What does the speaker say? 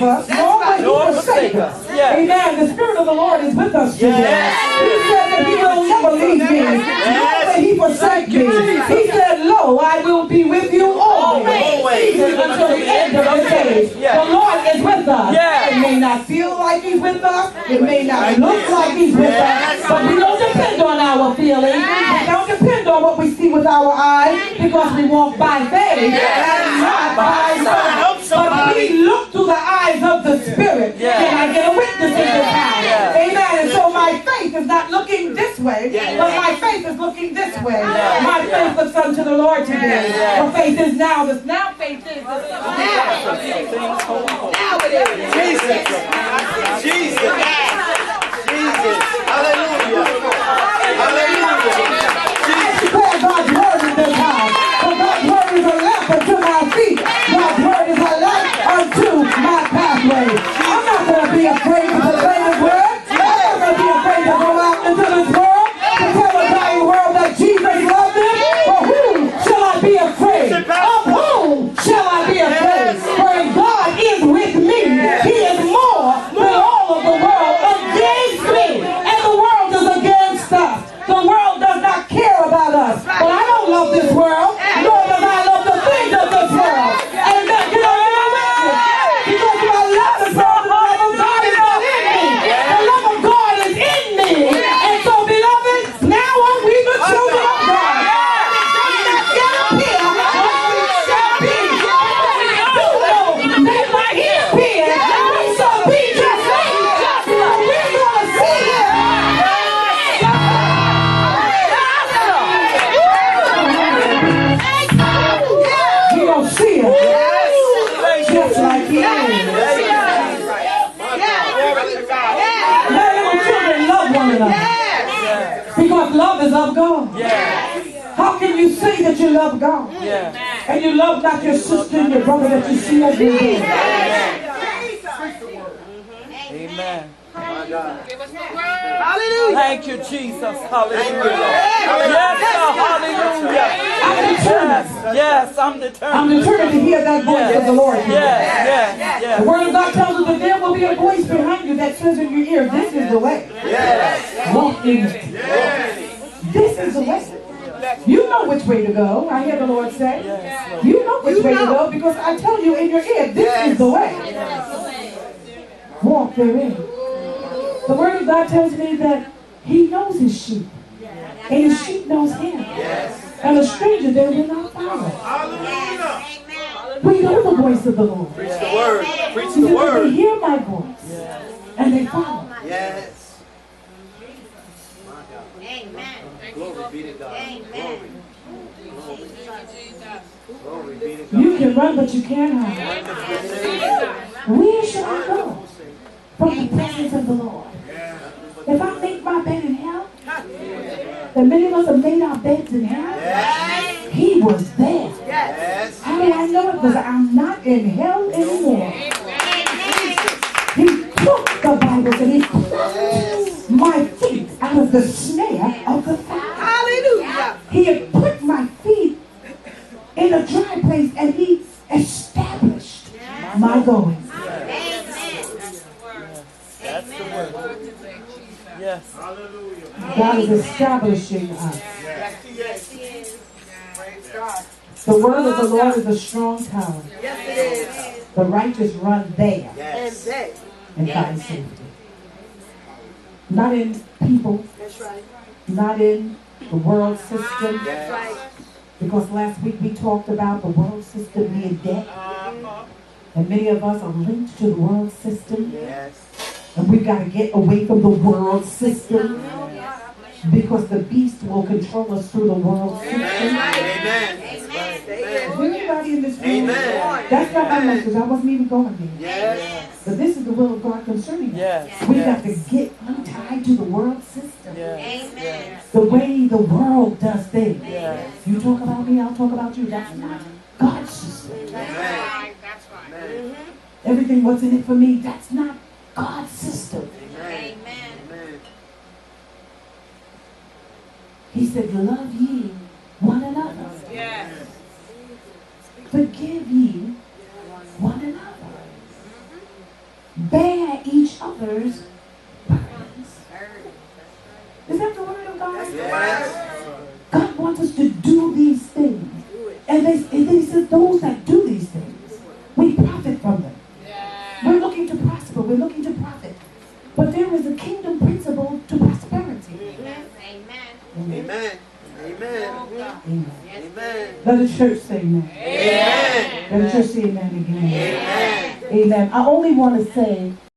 leave us, nor will he forsake us. Amen. The Spirit of the Lord is with us today. He said that he will never leave me, nor will he forsake me. He said, lo, I will be with you always, even until the end of the days. The Lord is with us. It may not feel like he's with us. It may not look like he's with us. But we don't depend on our feelings. We don't depend on what we see with our eyes, because we walk by faith and not by sight. But we look through the eyes of the Spirit. Can I get a witness in this house? Amen. And so my faith is not looking this way, but my faith is looking this way. My faith looks unto the Lord today. For faith is now. Now faith is now it is. Jesus. Jesus. Jesus. Hallelujah. Hallelujah. Declare God's word in this house. For God's word is a lamp unto my feet. God's word is a light unto my pathway. I'm not going to be afraid to proclaim His word. I'm not going to be afraid to go out into this world to tell the dying world that Jesus loved them. For whom shall I be afraid? Of whom shall I be afraid? For if God is with me, He is more than all of the world against me. And the world is against us. The world does not care about us. But I don't love this world, nor does I love the things of this world. Amen. Can I get a witness? Because if I love this world, the love of God is not in me. The love of God is in me. And so, beloved, now are we the children of God. It does not yet appear what we shall be. But we do know that when He appears, we shall be just like Him. We're going to see Him. We don't see Him just like He is. Let little children love one another, because love is of God. How can you say that you love God and you love not your sister and your brother that you see every day? Amen. Hallelujah. Thank you, Jesus. Hallelujah. Yes, hallelujah. I'm determined. Yes, I'm determined. I'm determined to hear that voice of the Lord. Yes. The Word of God tells us that there will be a voice behind you that says in your ear, this is the way. Walk in it. This is the way. You know which way to go. I hear the Lord say. You know which way to go, because I tell you in your ear, this is the way. Walk therein. The Word of God tells me that He knows His sheep, and His sheep knows Him. And a stranger they will not follow. We know the voice of the Lord. Preach the word. Preach He the said, word. they hear my voice, and they follow. Yes. Amen. Glory be to God. Amen. Glory be to God. You can run, but you can't hide. Where shall I go from the presence of the Lord? If I make my bed in hell, and many of us have made our beds in hell, He was there. Yes. How do I know it? Because I'm not in hell anymore. He took the Bible and He plucked my feet out of the snare of the fire. Hallelujah. He had put my feet in a dry place and He established my goings. That's the word. Yes. God is establishing us. The word of the Lord is a strong tower. The righteous run there and find safety. Not in people. Not in the world system. Because last week we talked about the world system being dead. And many of us are linked to the world system. And we've got to get away from the world system. Because the beast will control us through the world system. Amen. Is anybody in this room? Amen. That's not my message. I wasn't even going there. Yes. But this is the will of God concerning us. Yes. We got to get untied to the world system. Yes. The way the world does things. Yes. You talk about me, I'll talk about you. That's not God's system. Amen. Everything what's in it for me, that's not God's system. Amen. He said, love ye one another. Forgive ye one another. others burdens. Is that the word of God? Yes. God wants us to do these things. And he says those that do these things, we profit from them. We're looking to prosper. We're looking to profit. But there is a kingdom principle to prosperity. Amen. Amen. Amen. Amen. Let the church say amen. Amen. Let the church say amen again. Amen. Amen. I only want to say